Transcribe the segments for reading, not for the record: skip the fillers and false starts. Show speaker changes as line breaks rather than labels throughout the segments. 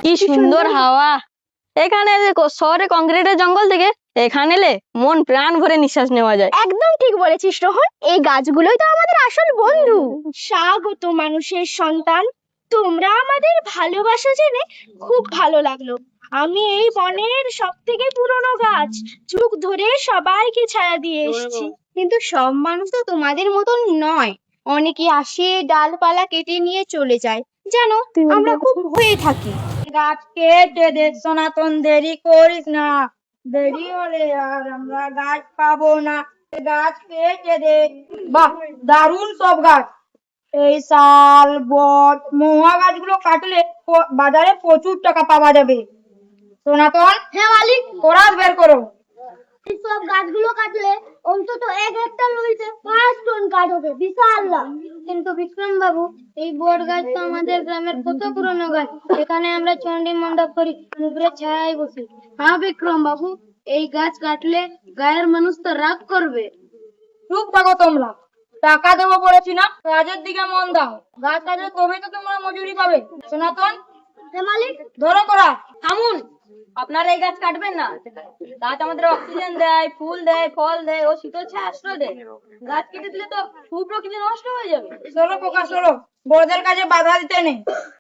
কি সুন্দর হাওয়া। এখানে শহরে কংক্রিটের জঙ্গল থেকে এখানে এলে মন প্রাণ ভরে নিঃশ্বাস নেওয়া যায়।
একদম ঠিক বলেছিস রোহন, এই গাছগুলোই তো আমাদের আসল বন্ধু। স্বাগত মানুষের সন্তান, তোমরা আমাদের ভালোবাসা জেনে খুব ভালো লাগলো। আমি এই বনের সব থেকে পুরনো গাছ, যুগ ধরে সবাইকে ছায়া দিয়ে এসেছি। কিন্তু সব মানুষ তো তোমাদের মতন নয়, অনেকে আসে ডালপালা কেটে নিয়ে চলে যায়, জানো আমরা খুব ভয়ে থাকি।
গাছ কেটে দে সনাতন, দেরি করিস না, দেরি হলে আর আমরা গাছ পাবো না। গাছ কেটে দে। বাহ, দারুণ সব গাছ। এই শাল, বট, মহুয়া গাছগুলো কাটলে বাজারে প্রচুর টাকা পাওয়া যাবে। সনাতন,
হ্যাঁ মালিক,
কোরাস বের করো।
এই সব গাছগুলো কাটলে অন্তত এক একটা নদীতে 5 টন কাঠ হবে, বিশাল লাভ। কিন্তু বিক্রম বাবু, এই বট গাছ তো আমাদের গ্রামের কত পুরনো গাছ, এখানে আমরা চণ্ডী মণ্ডপ করি, উপরে ছায়ায় বসি। হ্যাঁ বিক্রম বাবু, এই গাছ কাটলে গায়ের মানুষ তো রাগ করবে।
চুপ থাকো তোমরা, টাকা দেবো বলেছি না, কাজের দিকে মন দাও। গাছ কাটলে তবেই তো তোমরা মজুরি পাবে। সনাতন,
হ্যাঁ মালিক।
ধরো করা।
থামুন, আপনারা এই গাছ কাটবেন না। গাছ আমাদের অক্সিজেন দেয়, ফুল দেয়, ফল দেয় ও শীতল ছায়া আশ্রয় দেয়। গাছ কেটে দিলে তো প্রকৃতি নষ্ট হয়ে যাবে।
চলো খোকা চলো, বড়দের কাজে বাধা দিতে নেই।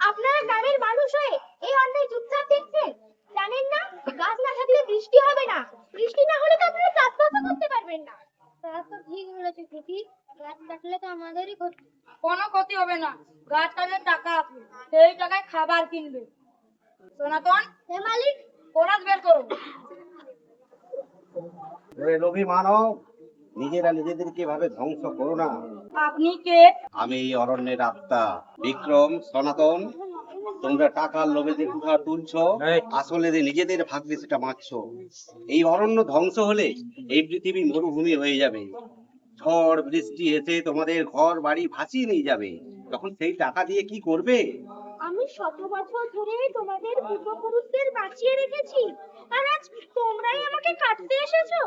আপনারা গ্রামের মানুষ হয়ে এই অন্যায় চুপচাপ দেখছেন, জানেন না গাছ না থাকলে বৃষ্টি হবে না, বৃষ্টি না হলে তো আপনারা চাষবাসও করতে পারবেন না। তা তো ঠিক বলেছে দিদি, গাছ কাটলে তো আমাদেরই ক্ষতি।
কোনো ক্ষতি হবে না, গাছ কাটলে টাকা আছে, সেই টাকায় খাবার কিনবে। সনাতন,
হে মালিক।
কোরাস বের করো।
লোভী মানব, নিজেরা নিজেদেরকে এভাবে ধ্বংস করো না।
আপনি কে?
আমি এই অরণ্যের আত্মা বিক্রম। সনাতন, তোমরা টাকার লোভে যে কুঠার তুলছো, আসলে যে নিজেদের ভাগ্যে সেটা মারছো। এই অরণ্য ধ্বংস হলে এই পৃথিবী মরুভূমি হয়ে যাবে। ঝড় বৃষ্টি এসে তোমাদের ঘর বাড়ি ভাসিয়ে নিয়ে যাবে। তখন সেই টাকা দিয়ে কি করবে?
আমি শত বছর ধরে তোমাদের পূর্বপুরুষদের বাঁচিয়ে রেখেছি, আর আজ তোমরাই আমাকে কাটতে এসেছো।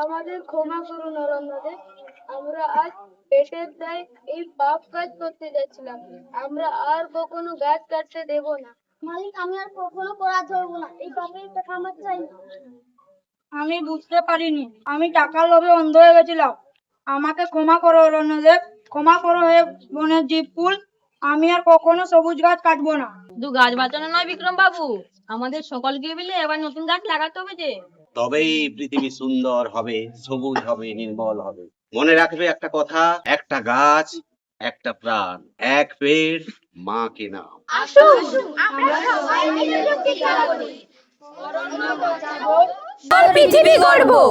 আমাদের ক্ষমা করুন অরণ্যদেব, আমরা আজ পেটের দায় এই পাপ কাজ করতে যাচ্ছিলাম। আমরা আর কখনো গাছ কাটতে দেব না।
মালিক, আমি আর কখনো করা ধরবো না, এই পাপের টাকা আমার চাই না।
আমি বুঝতে পারিনি, আমি টাকার লোভে অন্ধ হয়ে গেছিলাম। আমাকে ক্ষমা করো অরণ্যদেব, ক্ষমা করো হে বনের জীবকুল। আমি আর কখনো সবুজ গাছ কাটবো না।
শুধু গাছ বাঁচানো নয় বিক্রম বাবু, আমাদের সকলকে মিলে এবার নতুন গাছ লাগাতে হবে যে।
তবেই পৃথিবী সুন্দর হবে, সবুজ হবে, নির্মল হবে। মনে রাখবে একটা কথা, একটা গাছ, একটা প্রাণ, এক পেড় মা কে নাম।
আসুন আমরা সবাই মিলে প্রতিজ্ঞা করি, অরণ্য বাঁচাবো, পৃথিবী গড়বো।